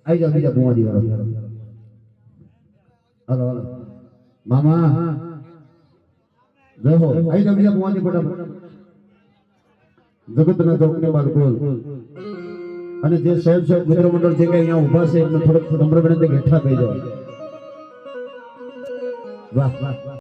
आई जाओ बुआ दी hello hello मामा जय हो आई जाओ बुआ दी फटाफट જગતના ચોકની બાદ બોલ અને જે સાહેબ સાહેબ મિત્ર મંડળ જે કે અહીંયા ઊભા છે એમને થોડોક નમ્ર વિનંતી બેઠા થઈ જાઓ વાહ વાહ